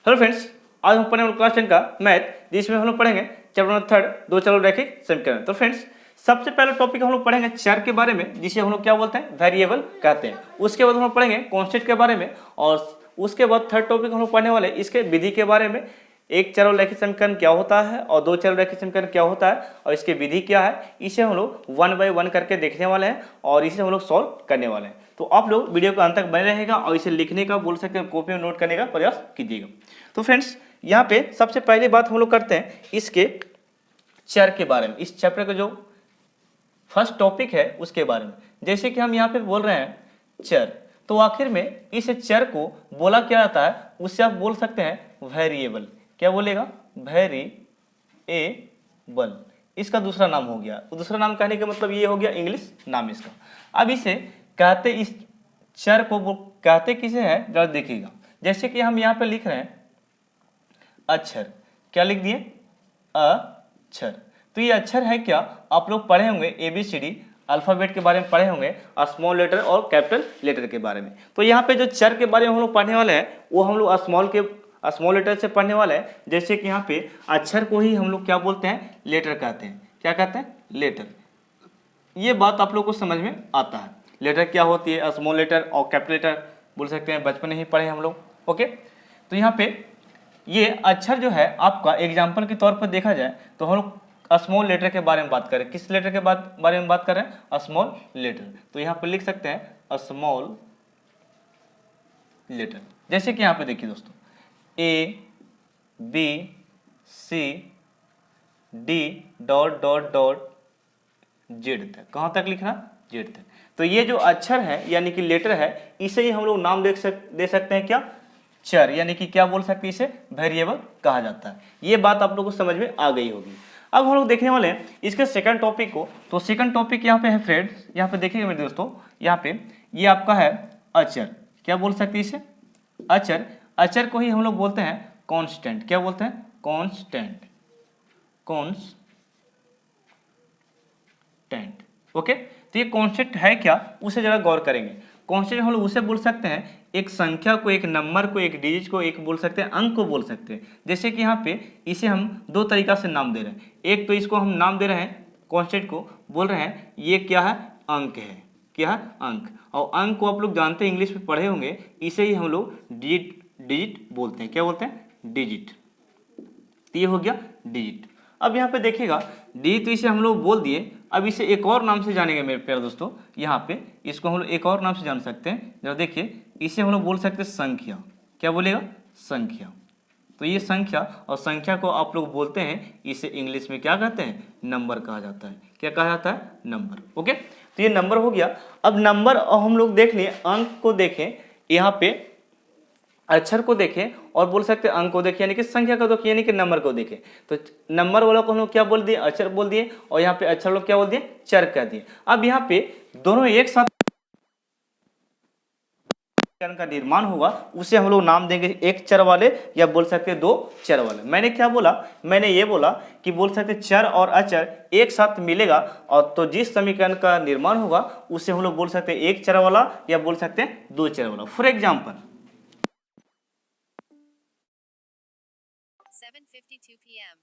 Hello friends, आज हम पढ़ने वाले क्लास 10 का मैथ, जिसमें हम लोग पढ़ेंगे चैप्टर नंबर 3 दो चलो रैखिक समीकरण। तो फ्रेंड्स, सबसे पहले टॉपिक हम लोग पढ़ेंगे चर के बारे में, जिसे हम लोग क्या बोलते हैं, वेरिएबल कहते हैं। उसके बाद हम लोग पढ़ेंगे कांस्टेंट के बारे में, और उसके बाद थर्ड टॉपिक हम लोग पढ़ने वाले इसके विधि के बारे में। एक चर रैखिक समीकरण क्या होता है और दो चर रैखिक समीकरण क्या होता है और इसकी विधि क्या है, इसे हम लोग 1 बाय 1 करके देखने वाले हैं और इसे हम लोग सॉल्व करने वाले हैं। तो आप लोग वीडियो को अंत तक बने रहेगा और इसे लिखने का बोल सकते हैं, कॉपी में नोट करने का प्रयास कीजिएगा। तो फ्रेंड्स, यहाँ पे सबसे पहली बात हम लोग करते हैं इसके चर के बारे में, इस चैप्टर का जो फर्स्ट टॉपिक है उसके बारे में। जैसे कि हम यहाँ पे बोल रहे हैं चर, तो आखिर में इस चर को बोला क्या जाता है, उससे आप बोल सकते हैं वेरिएबल। क्या बोलेगा, वेरिएबल। इसका दूसरा नाम हो गया, दूसरा नाम कहने का मतलब ये हो गया इंग्लिश नाम इसका। अब इसे कहते, इस चर को कहते किसे है, जरा देखिएगा। जैसे कि हम यहाँ पे लिख रहे हैं अक्षर, क्या लिख दिए, अक्षर। तो ये अक्षर है क्या, आप लोग पढ़े होंगे ABCD अल्फाबेट के बारे में पढ़े होंगे, स्मॉल लेटर और कैपिटल लेटर के बारे में। तो यहाँ पे जो चर के बारे में हम लोग पढ़ने वाले हैं वो हम लोग स्मॉल लेटर से पढ़ने वाले हैं। जैसे कि यहाँ पे अक्षर को ही हम लोग क्या बोलते हैं, लेटर कहते हैं। क्या कहते हैं, लेटर। ये बात आप लोग को समझ में आता है, लेटर क्या होती है, स्मॉल लेटर और कैपिटल लेटर बोल सकते हैं, बचपन में ही पढ़े हम लोग। ओके, तो यहाँ पे ये अक्षर जो है आपका एग्जाम्पल के तौर पर देखा जाए तो हम लोग स्मॉल लेटर के बारे में बात करें। किस लेटर के बारे में बात कर रहे हैं, स्मॉल लेटर। तो यहाँ पे लिख सकते हैं स्मॉल लेटर। जैसे कि यहाँ पे देखिए दोस्तों, ABCD dot dot dot Z तक, कहाँ तक लिखना, जेड तक। तो ये जो अक्षर है यानी कि लेटर है, इसे ही हम लोग नाम दे सकते हैं क्या, चर, यानी कि क्या बोल सकते हैं, इसे वेरिएबल कहा जाता है। ये बात आप लोगों को समझ में आ गई होगी। अब हम लोग देखने वाले हैं इसके सेकंड टॉपिक को। तो सेकंड टॉपिक यहाँ पे है फ्रेंड्स, यहाँ पे देखिएगा मेरे दोस्तों, यहाँ पे ये आपका है अक्षर। क्या बोल सकते हैं इसे, अक्षर। अक्षर को ही हम लोग बोलते हैं कांस्टेंट। क्या बोलते हैं, कांस्टेंट, कांस्टेंट। ओके, तो ये कांस्टेंट है क्या, उसे जरा गौर करेंगे। कांस्टेंट हम लोग उसे बोल सकते हैं, एक संख्या को, एक नंबर को, एक डिजिट को, एक बोल सकते हैं अंक को बोल सकते हैं। जैसे कि यहाँ पे इसे हम दो तरीका से नाम दे रहे हैं। एक तो इसको हम नाम दे रहे हैं, कांस्टेंट को बोल रहे हैं ये क्या है, अंक है। क्या है, अंक। और अंक को आप लोग जानते हैं, इंग्लिश में पढ़े होंगे, इसे ही हम लोग डिजिट बोलते हैं। क्या बोलते हैं, डिजिट। तो ये हो गया डिजिट। अब यहाँ पे देखिएगा, डिजिट तो इसे हम लोग बोल दिए। अब इसे एक और नाम से जानेंगे मेरे प्यारे दोस्तों। यहाँ पे इसको हम लोग एक और नाम से जान सकते हैं, जरा देखिए, इसे हम लोग बोल सकते हैं संख्या। क्या बोलेगा, संख्या। तो ये संख्या, और संख्या को आप लोग बोलते हैं, इसे इंग्लिश में क्या कहते हैं, नंबर कहा जाता है। क्या कहा जाता है, नंबर। ओके, तो ये नंबर हो गया। अब नंबर और हम लोग देख लिए, अंक को देखें, यहाँ पे अक्षर को देखें और बोल सकते हैं अंक को देखें, यानी कि संख्या को देखें, यानी कि नंबर को देखें। तो नंबर वालों को हम लोग क्या बोल दिए, अक्षर बोल दिए, और यहाँ पे अक्षर लोग क्या बोल दिए, चर कह दिए। अब यहाँ पे दोनों एक साथ का निर्माण होगा, उसे हम लोग नाम देंगे एक चर वाले, या बोल सकते हैं दो चर वाले। मैंने क्या बोला, मैंने ये बोला कि बोल सकते हैं चर और अचर एक साथ मिलेगा, और तो जिस समीकरण का निर्माण होगा उसे हम लोग बोल सकते हैं एक चर वाला, या बोल सकते हैं दो चर वाला। For example 7:52 p.m.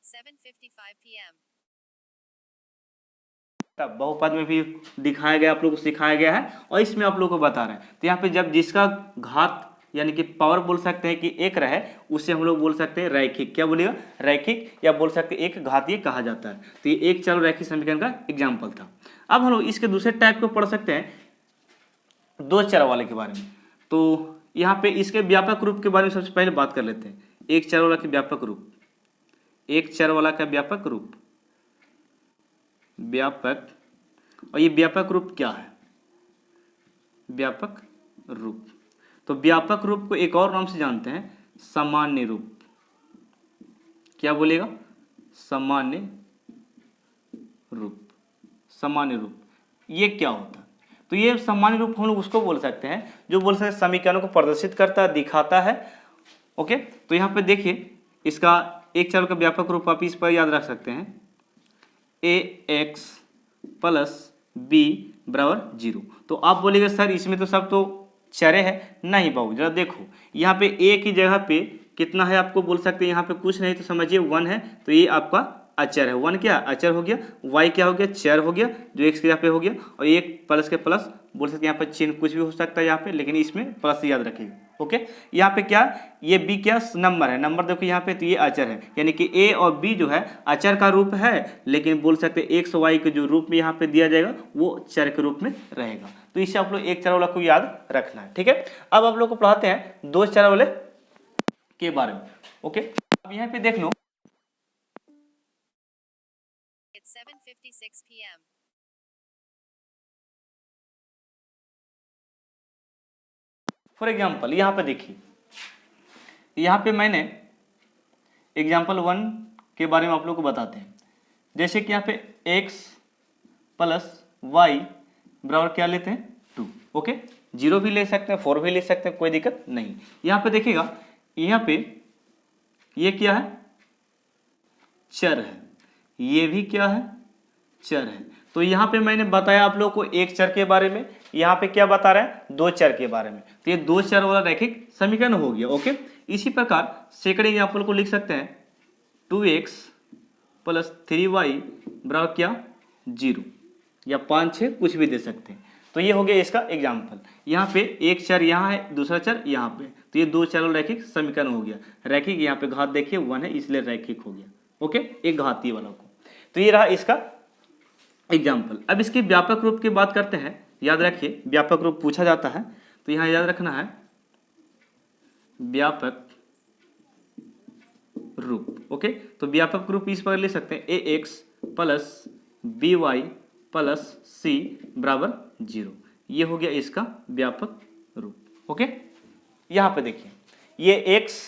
It's 7:55 p.m. तब बहुपद में भी दिखाया गया, आप लोगों को सिखाया गया है और इसमें आप लोगों को बता रहे हैं। तो यहाँ पे जब जिसका घात यानी कि पावर बोल सकते हैं कि एक रहे, उसे हम लोग बोल सकते हैं रैखिक। क्या बोलेगा? रैखिक, या बोल सकते हैं एक घातीय कहा जाता है। तो ये एक चर रैखिक समीकरण का एग्जाम्पल था। अब हम लोग इसके दूसरे टाइप को पढ़ सकते हैं, दो चर वाले के बारे में। तो यहाँ पे इसके व्यापक रूप के बारे में सबसे पहले बात कर लेते हैं। एक चर वाला के व्यापक रूप, एक चर वाला का व्यापक रूप, व्यापक, और ये व्यापक रूप क्या है? व्यापक रूप, तो व्यापक रूप को एक और नाम से जानते हैं, सामान्य रूप। क्या बोलेगा? सामान्य रूप। सामान्य रूप ये क्या होता है? तो ये सामान्य रूप हम लोग उसको बोल सकते हैं जो बोल सकते हैं समीकरणों को प्रदर्शित करता है, दिखाता है। ओके, तो यहाँ पे देखिए इसका एक चर का व्यापक रूप आप इस पर याद रख सकते हैं, ax प्लस बी बराबर 0। तो आप बोलेंगे सर इसमें तो सब तो चरे है। नहीं बाबू, जरा देखो यहाँ पे a की जगह पे कितना है आपको बोल सकते हैं, यहाँ पे कुछ नहीं तो समझिए 1 है, तो ये आपका अचर है। 1 क्या? अचर हो गया। y क्या हो गया? चर हो गया, जो x के यहाँ पे हो गया। और एक प्लस के प्लस बोल सकते हैं, यहाँ पे चिन्ह कुछ भी हो सकता है यहाँ पे, लेकिन इसमें प्लस याद रखिएगा। ओके, यहाँ पे क्या? ये b क्या? नंबर है। नंबर देखो यहाँ पे, तो ये अचर है, यानी कि a और b जो है अचर का रूप है, लेकिन बोल सकते हैं x y के जो रूप में यहाँ पे दिया जाएगा वो चर के रूप में रहेगा। तो इससे आप लोग एक चर वाला को याद रखना है। ठीक है, अब आप लोग को पढ़ाते हैं दो चर वाले के बारे में। ओके, अब यहाँ पे देख लो, It's 7:56 p.m. फॉर एग्जाम्पल यहाँ पे देखिए, यहाँ पे मैंने एग्जाम्पल 1 के बारे में आप लोग को बताते हैं। जैसे कि यहाँ पे x प्लस वाई बराबर क्या लेते हैं? 2। ओके, 0 भी ले सकते हैं, 4 भी ले सकते हैं, कोई दिक्कत नहीं। यहाँ पे देखिएगा, यहाँ पे ये क्या है? चर है। ये भी क्या है? चर है। तो यहाँ पे मैंने बताया आप लोग को एक चर के बारे में, यहाँ पे क्या बता रहा है? दो चर के बारे में। तो ये दो चर वाला रैखिक समीकरण हो गया। ओके, इसी प्रकार सेकंड एग्जाम्पल को लिख सकते हैं, 2x प्लस 3y बराबर क्या? 0, या 5 6 कुछ भी दे सकते हैं। तो ये हो गया इसका एग्जाम्पल। यहाँ पे एक चर यहाँ है, दूसरा चर यहाँ पे, तो ये दो चर रैखिक समीकरण हो गया। रैखिक, यहाँ पे घात देखिए 1 है इसलिए रैखिक हो गया। ओके, एक घातीय वाला को। तो ये रहा इसका एग्जाम्पल। अब इसके व्यापक रूप की बात करते हैं। याद रखिए व्यापक रूप पूछा जाता है, तो यहाँ याद रखना है व्यापक रूप। ओके, तो व्यापक रूप इस पर ले सकते हैं, ax plus B Y plus C बराबर 0। ये हो गया इसका व्यापक रूप। ओके, यहाँ पे देखिए ये x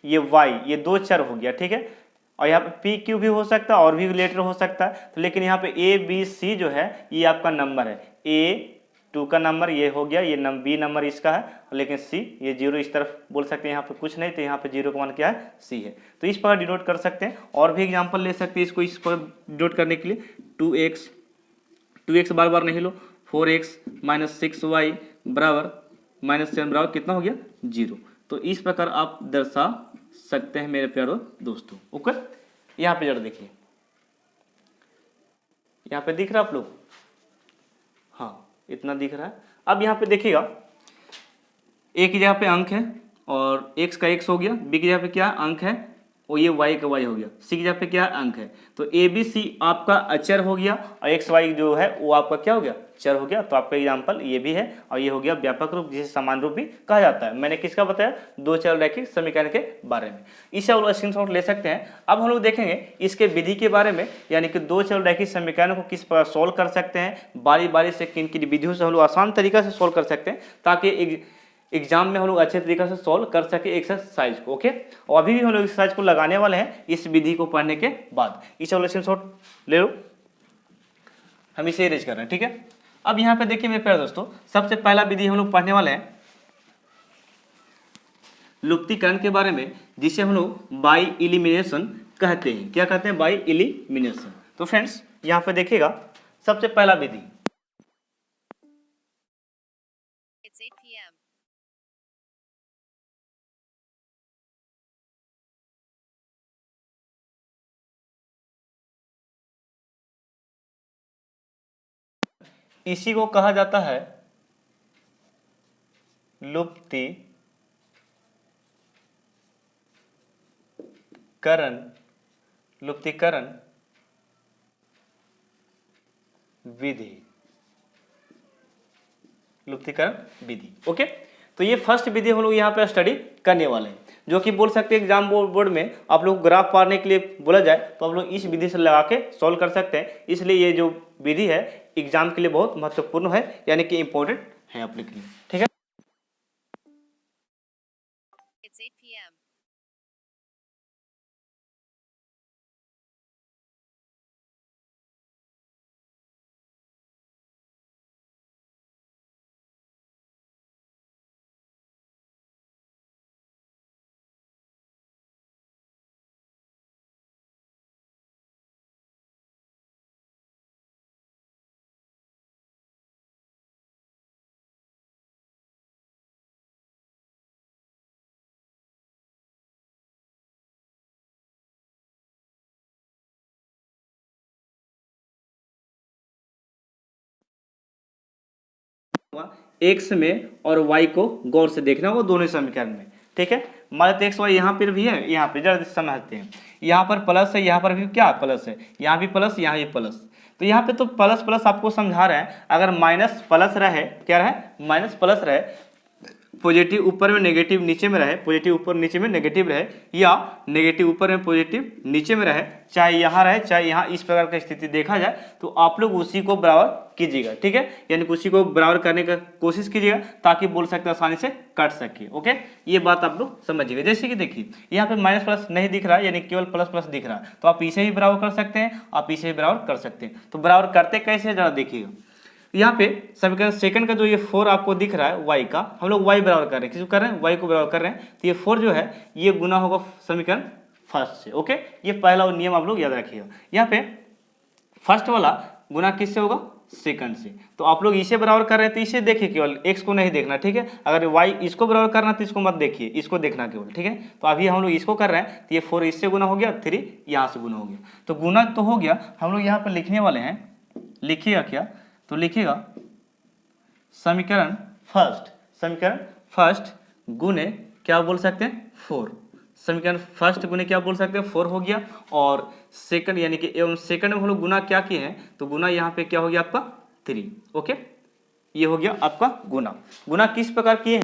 ये y ये दो चर हो गया। ठीक है, और यहाँ पे पी क्यू भी हो सकता है और भी लेटर हो सकता है। तो लेकिन यहाँ पे ए बी सी जो है ये आपका नंबर है, A2 का नंबर ये हो गया, ये बी नंबर इसका है, लेकिन सी ये 0 इस तरफ बोल सकते हैं। यहाँ पे कुछ नहीं, तो यहाँ पे 0 का मान क्या है? सी है। तो इस प्रकार डिनोट कर सकते हैं। और भी एग्जाम्पल ले सकते हैं इसको इस पर डिनोट करने के लिए। 2x बार बार नहीं लो, 4x माइनस 6y बराबर -7 बराबर कितना हो गया? 0। तो इस प्रकार आप दर्शा सकते हैं मेरे प्यारे दोस्तों। ओके, यहाँ पे जरा देखिए, यहाँ पे दिख रहा है आप लोग? हाँ, इतना दिख रहा है। अब यहाँ पे देखिएगा, a की जगह पे अंक है और x का x हो गया, b की जगह पे क्या अंक है और ये y का y हो गया, c की जगह पे क्या अंक है। तो a b c आपका अचर हो गया और x y जो है वो आपका क्या हो गया? चर हो गया। तो आपका एग्जाम्पल ये भी है और ये हो गया व्यापक रूप, जिसे समान रूप भी कहा जाता है। मैंने किसका बताया? दो चर रैखिक समीकरण के बारे में। इसे हम लोग स्क्रीनशॉट ले सकते हैं। अब हम लोग देखेंगे इसके विधि के बारे में, यानी कि दो चर रैखिक समीकरण को किस प्रकार सोल्व कर सकते हैं, बारी बारी से किन किन विधियों से हम लोग आसान तरीका से सोल्व कर सकते हैं, ताकि एग्जाम में हम लोग अच्छे तरीके से सॉल्व कर सके एक्सरसाइज को। ओके, और अभी भी हम लोग एक्सरसाइज को लगाने वाले हैं इस विधि को पढ़ने के बाद। इस स्क्रीनशॉट ले लो, हम इसे इरेज कर रहे हैं। ठीक है, अब यहाँ पे देखिए मेरे प्यारे दोस्तों, सबसे पहला विधि हम लोग पढ़ने वाले हैं लुप्तीकरण के बारे में, जिसे हम लोग बाई इलिमिनेशन कहते हैं। क्या कहते हैं? By elimination. तो फ्रेंड्स यहाँ पे देखिएगा, सबसे पहला विधि, It's 8 p.m. इसी को कहा जाता है लुप्तीकरण विधि। लुप्तीकरण विधि। ओके, तो ये फर्स्ट विधि हम लोग यहाँ पे स्टडी करने वाले हैं, जो कि बोल सकते हैं एग्जाम बोर्ड में आप लोग ग्राफ पाने के लिए बोला जाए तो आप लोग इस विधि से लगा के सॉल्व कर सकते हैं। इसलिए ये जो विधि है एग्जाम के लिए बहुत महत्वपूर्ण है, यानी कि इंपॉर्टेंट है आप लोग के लिए। ठीक है, It's 8 p.m. एक्स में और वाई को गौर से देखना होगा दोनों समीकरण में। ठीक है, मान लेते एक्स वाई यहाँ पर भी है, यहाँ पे जरा समझते हैं। यहाँ पर प्लस है, यहाँ पर भी क्या प्लस है, यहाँ भी प्लस, यहाँ भी प्लस। तो यहाँ पे तो प्लस प्लस आपको समझा रहे हैं, अगर माइनस प्लस रहे, क्या रहे, माइनस प्लस रहे, पॉजिटिव ऊपर में नेगेटिव नीचे में रहे, पॉजिटिव ऊपर नीचे में नेगेटिव रहे, या नेगेटिव ऊपर में पॉजिटिव नीचे में रहे, चाहे यहाँ रहे चाहे यहाँ, इस प्रकार की स्थिति देखा जाए तो आप लोग उसी को बराबर कीजिएगा। ठीक है, यानी उसी को बराबर करने का कोशिश कीजिएगा ताकि बोल सकते आसानी से कट सके। ओके, ये बात आप लोग समझिएगा। जैसे कि देखिए यहाँ पे माइनस प्लस नहीं दिख रहा है, यानी केवल प्लस प्लस दिख रहा है, तो आप इसे भी बराबर कर सकते हैं, आप इसे भी बराबर कर सकते हैं। तो बराबर करते कैसे जरा देखिएगा, यहाँ पे समीकरण सेकंड का जो ये 4 आपको दिख रहा है y का, हम लोग y बराबर कर रहे हैं, किसको कर रहे हैं, y को बराबर कर रहे हैं। तो ये 4 जो है ये गुना होगा समीकरण फर्स्ट से। ओके, ये पहला नियम आप लोग याद रखिएगा। यहाँ पे फर्स्ट वाला गुना किससे होगा, सेकंड से। तो आप लोग इसे बराबर कर रहे हैं तो इसे देखिए, केवल x को नहीं देखना। ठीक है, अगर y इसको बराबर करना तो इसको मत देखिए, इसको देखना केवल। ठीक है, तो अभी हम लोग इसको कर रहे हैं तो ये 4 इससे गुना हो गया, 3 यहाँ से गुना हो गया, तो गुना तो हो गया। हम लोग यहाँ पर लिखने वाले हैं, लिखिएगा क्या, तो लिखिएगा समीकरण फर्स्ट गुने क्या बोल सकते हैं, 4। समीकरण फर्स्ट गुने क्या बोल सकते हैं, 4 हो गया। और सेकंड यानी कि एवं सेकंड में हम लोग गुना क्या किए हैं, तो गुना यहाँ पे क्या हो गया आपका 3। ओके, ये हो गया आपका गुना। गुना किस प्रकार किए हैं,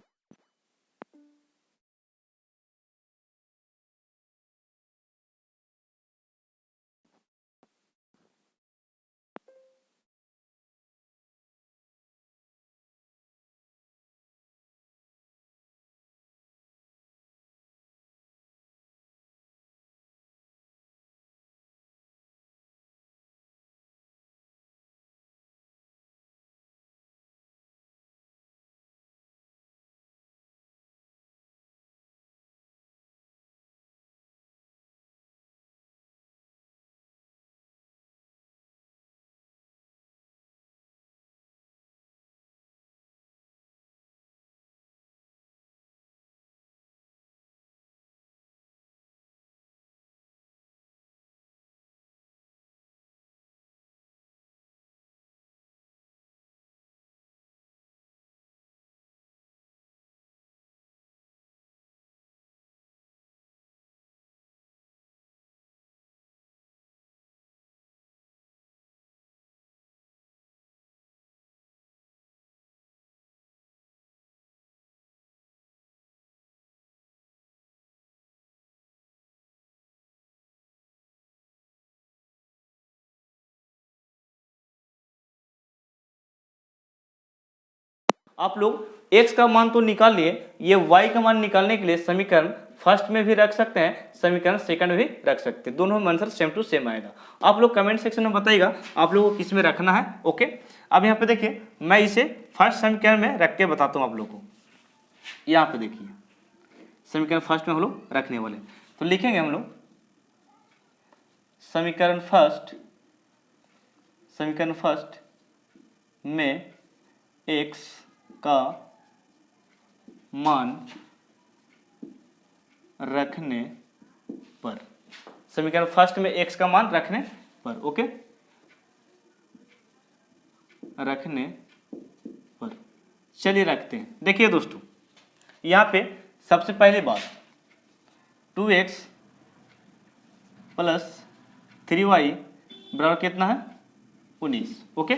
आप लोग x का मान तो निकाल लिए, ये y का मान निकालने के लिए समीकरण फर्स्ट में भी रख सकते हैं, समीकरण सेकंड में भी रख सकते हैं, दोनों में आंसर सेम टू सेम आएगा। आप लोग कमेंट सेक्शन में बताइएगा आप लोगों को किस में रखना है। ओके, अब यहाँ पे देखिए मैं इसे फर्स्ट समीकरण में रख के बताता हूँ आप लोग को। यहाँ पे देखिए समीकरण फर्स्ट में हम लोग रखने वाले, तो लिखेंगे हम लोग समीकरण फर्स्ट में x का मान रखने पर, समीकरण फर्स्ट में x का मान रखने पर। ओके, रखने पर, चलिए रखते हैं। देखिए दोस्तों, यहाँ पे सबसे पहली बात 2x प्लस 3y बराबर कितना है 19। ओके,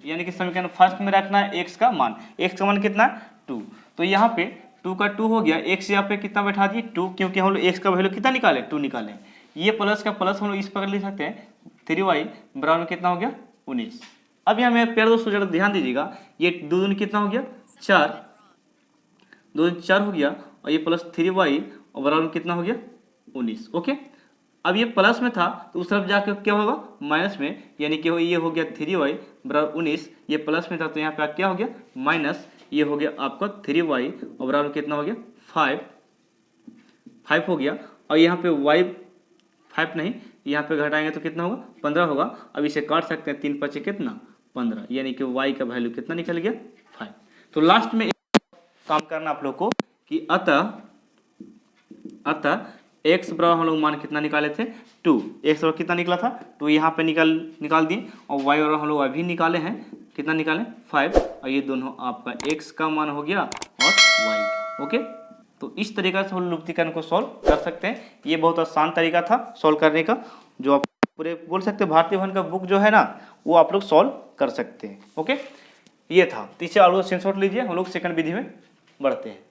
यानी कि समीकरण फर्स्ट में रखना है x का मान। x का मान कितना है 2, तो यहाँ पे 2 का 2 हो गया। x यहाँ पे कितना बैठा दिए 2, क्योंकि हम लोग x का वैल्यू कितना निकाले 2 निकाले। ये प्लस का प्लस हम लोग इस प्रकार लिख सकते हैं 3y बराबर कितना हो गया 19। अब यहाँ मेरे प्यारे दोस्तों जरा ध्यान दीजिएगा, ये 2 दूनी कितना हो गया 4, 2 दूनी 4 हो गया, और ये प्लस 3y और बराबर कितना हो गया 19। ओके, अब ये प्लस में था तो उस तरफ जाकर क्या होगा माइनस में, यानी कि ये हो गया 3y बराबर 19। ये प्लस में था तो यहाँ पे क्या हो गया माइनस, ये हो गया आपका 3y और बराबर कितना हो गया 5 हो गया। और यहाँ पे y 5 नहीं, यहाँ पे घटाएंगे तो कितना होगा 15 होगा। अब इसे काट सकते हैं, 3 5 कितना 15, यानी कि y का वैल्यू कितना निकल गया 5। तो लास्ट में एक काम करना आप लोग को कि अतः x बराबर हम लोग मान कितना निकाले थे 2, x बराबर कितना निकला था 2, यहाँ पे निकाल दिए, और y बराबर हम लोग अभी निकाले हैं, कितना निकाले 5, और ये दोनों आपका x का मान हो गया और y का। ओके, तो इस तरीका से हम लुप्तीकरण को सॉल्व कर सकते हैं। ये बहुत आसान तरीका था सॉल्व करने का, जो आप पूरे बोल सकते हैं भारतीय भवन का बुक जो है ना वो आप लोग सॉल्व कर सकते हैं। ओके, ये था। तीसरे आलू स्क्रीनशॉट लीजिए, हम लोग सेकंड विधि में बढ़ते हैं।